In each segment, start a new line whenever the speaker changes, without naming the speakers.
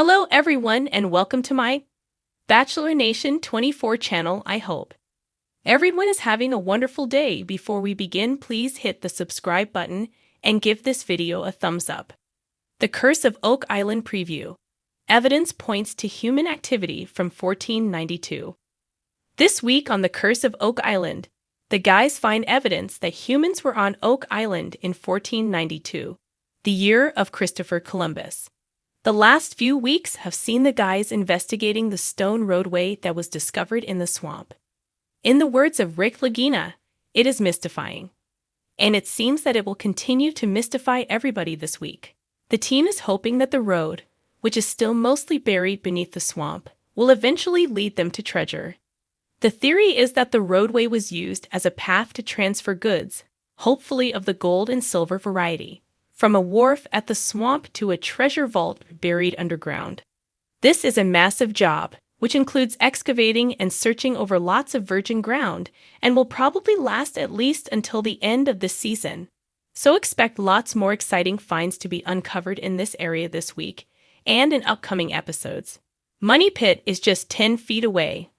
Hello everyone and welcome to my Bachelor Nation 24 channel. I hope everyone is having a wonderful day. Before we begin, please hit the subscribe button and give this video a thumbs up. The Curse of Oak Island preview. Evidence points to human activity from 1492. This week on The Curse of Oak Island, the guys find evidence that humans were on Oak Island in 1492, the year of Christopher Columbus. The last few weeks have seen the guys investigating the stone roadway that was discovered in the swamp. In the words of Rick Lagina, it is mystifying. And it seems that it will continue to mystify everybody this week. The team is hoping that the road, which is still mostly buried beneath the swamp, will eventually lead them to treasure. The theory is that the roadway was used as a path to transfer goods, hopefully of the gold and silver variety, from a wharf at the swamp to a treasure vault buried underground. This is a massive job, which includes excavating and searching over lots of virgin ground, and will probably last at least until the end of this season. So expect lots more exciting finds to be uncovered in this area this week, and in upcoming episodes. Money Pit is just 10 feet away.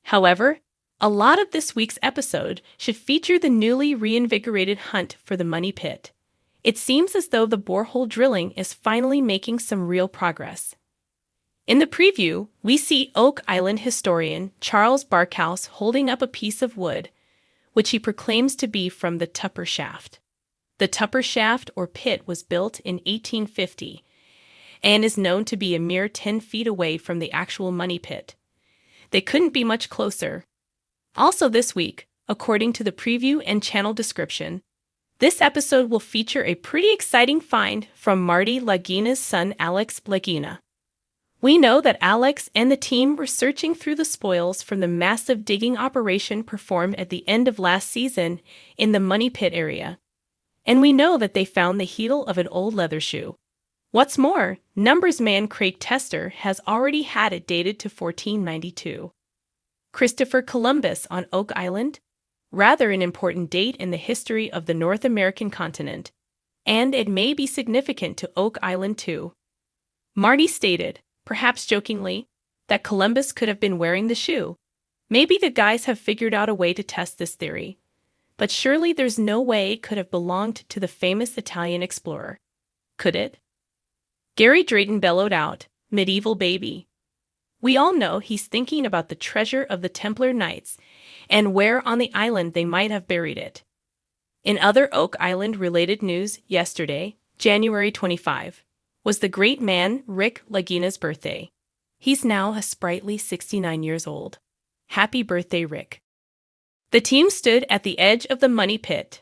However, a lot of this week's episode should feature the newly reinvigorated hunt for the Money Pit. It seems as though the borehole drilling is finally making some real progress. In the preview, we see Oak Island historian Charles Barkhouse holding up a piece of wood, which he proclaims to be from the Tupper Shaft. The Tupper Shaft or pit was built in 1850 and is known to be a mere 10 feet away from the actual Money Pit. They couldn't be much closer. Also this week, according to the preview and channel description, this episode will feature a pretty exciting find from Marty Lagina's son Alex Lagina. We know that Alex and the team were searching through the spoils from the massive digging operation performed at the end of last season in the Money Pit area. And we know that they found the heel of an old leather shoe. What's more, numbers man Craig Tester has already had it dated to 1492. Christopher Columbus on Oak Island? Rather an important date in the history of the North American continent, and it may be significant to Oak Island too. Marty stated, perhaps jokingly, that Columbus could have been wearing the shoe. Maybe the guys have figured out a way to test this theory, but surely there's no way it could have belonged to the famous Italian explorer. Could it? Gary Drayton bellowed out, "Medieval baby." We all know he's thinking about the treasure of the Templar Knights and where on the island they might have buried it. In other Oak Island-related news yesterday, January 25, was the great man Rick Lagina's birthday. He's now a sprightly 69 years old. Happy birthday, Rick. The team stood at the edge of the Money Pit,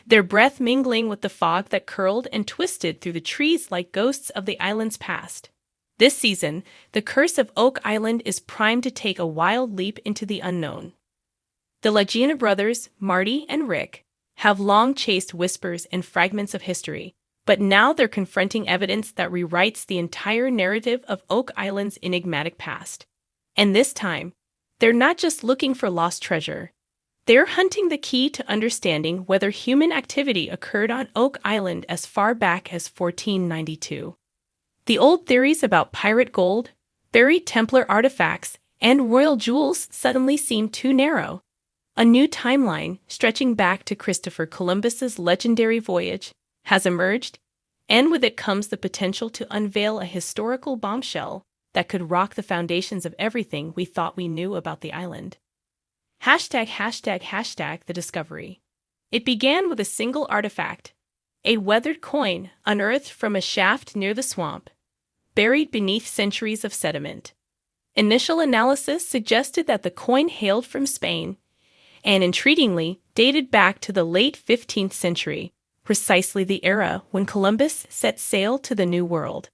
their breath mingling with the fog that curled and twisted through the trees like ghosts of the island's past. This season, the Curse of Oak Island is primed to take a wild leap into the unknown. The Lagina brothers, Marty and Rick, have long chased whispers and fragments of history, but now they're confronting evidence that rewrites the entire narrative of Oak Island's enigmatic past. And this time, they're not just looking for lost treasure. They're hunting the key to understanding whether human activity occurred on Oak Island as far back as 1492. The old theories about pirate gold, buried Templar artifacts, and royal jewels suddenly seem too narrow. A new timeline, stretching back to Christopher Columbus's legendary voyage, has emerged, and with it comes the potential to unveil a historical bombshell that could rock the foundations of everything we thought we knew about the island. ####the discovery. It began with a single artifact, a weathered coin unearthed from a shaft near the swamp, buried beneath centuries of sediment. Initial analysis suggested that the coin hailed from Spain, and intriguingly dated back to the late 15th century, precisely the era when Columbus set sail to the New World.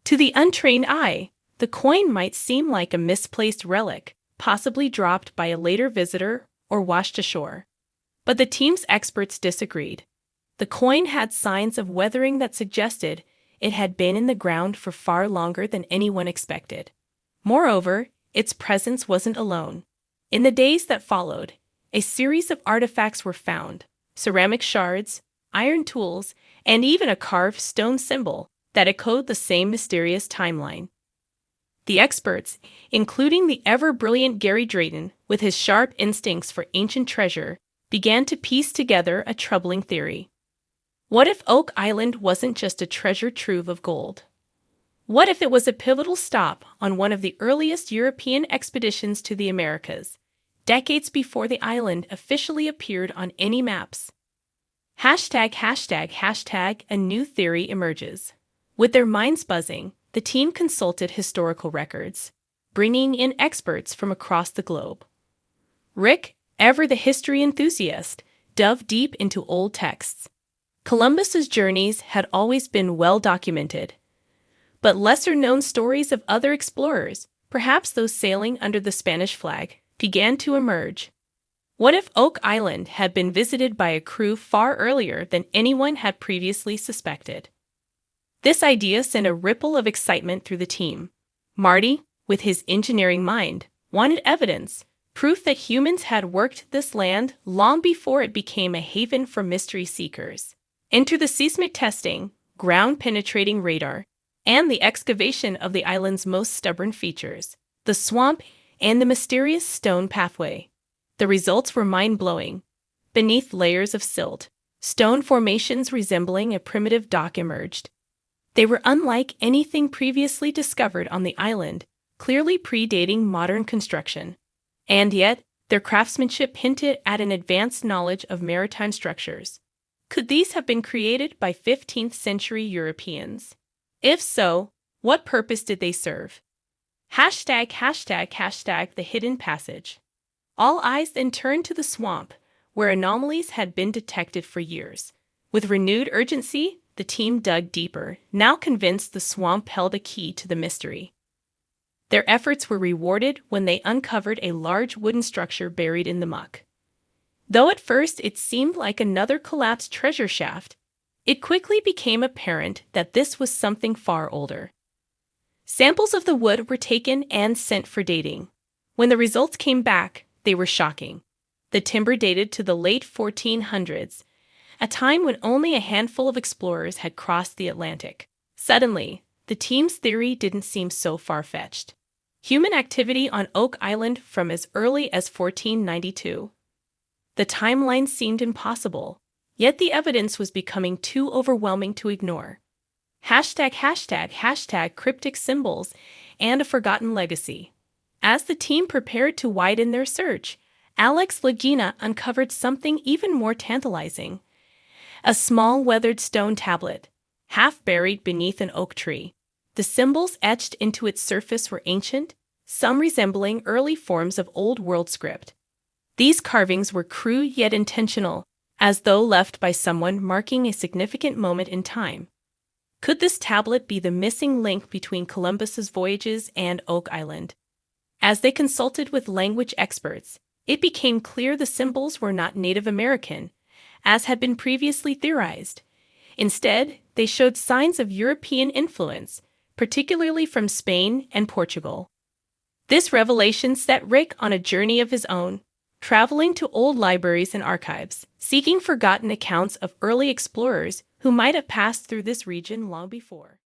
To the untrained eye, the coin might seem like a misplaced relic, possibly dropped by a later visitor or washed ashore. But the team's experts disagreed. The coin had signs of weathering that suggested it had been in the ground for far longer than anyone expected. Moreover, its presence wasn't alone. In the days that followed, a series of artifacts were found, ceramic shards, iron tools, and even a carved stone symbol that echoed the same mysterious timeline. The experts, including the ever-brilliant Gary Drayton with his sharp instincts for ancient treasure, began to piece together a troubling theory. What if Oak Island wasn't just a treasure trove of gold? What if it was a pivotal stop on one of the earliest European expeditions to the Americas, decades before the island officially appeared on any maps? A new theory emerges. With their minds buzzing, the team consulted historical records, bringing in experts from across the globe. Rick, ever the history enthusiast, dove deep into old texts. Columbus's journeys had always been well documented, but lesser-known stories of other explorers, perhaps those sailing under the Spanish flag, began to emerge. What if Oak Island had been visited by a crew far earlier than anyone had previously suspected? This idea sent a ripple of excitement through the team. Marty, with his engineering mind, wanted evidence, proof that humans had worked this land long before it became a haven for mystery seekers. Enter the seismic testing, ground-penetrating radar, and the excavation of the island's most stubborn features, the swamp and the mysterious stone pathway. The results were mind-blowing. Beneath layers of silt, stone formations resembling a primitive dock emerged. They were unlike anything previously discovered on the island, clearly predating modern construction. And yet, their craftsmanship hinted at an advanced knowledge of maritime structures. Could these have been created by 15th-century Europeans? If so, what purpose did they serve? The hidden passage. All eyes then turned to the swamp, where anomalies had been detected for years. With renewed urgency, the team dug deeper, now convinced the swamp held a key to the mystery. Their efforts were rewarded when they uncovered a large wooden structure buried in the muck. Though at first it seemed like another collapsed treasure shaft, it quickly became apparent that this was something far older. Samples of the wood were taken and sent for dating. When the results came back, they were shocking. The timber dated to the late 1400s, a time when only a handful of explorers had crossed the Atlantic. Suddenly, the team's theory didn't seem so far-fetched. Human activity on Oak Island from as early as 1492. The timeline seemed impossible, yet the evidence was becoming too overwhelming to ignore. Cryptic symbols and a forgotten legacy. As the team prepared to widen their search, Alex Lagina uncovered something even more tantalizing. A small weathered stone tablet, half buried beneath an oak tree. The symbols etched into its surface were ancient, some resembling early forms of Old World script. These carvings were crude yet intentional, as though left by someone marking a significant moment in time. Could this tablet be the missing link between Columbus's voyages and Oak Island? As they consulted with language experts, it became clear the symbols were not Native American, as had been previously theorized. Instead, they showed signs of European influence, particularly from Spain and Portugal. This revelation set Rick on a journey of his own, traveling to old libraries and archives, seeking forgotten accounts of early explorers who might have passed through this region long before.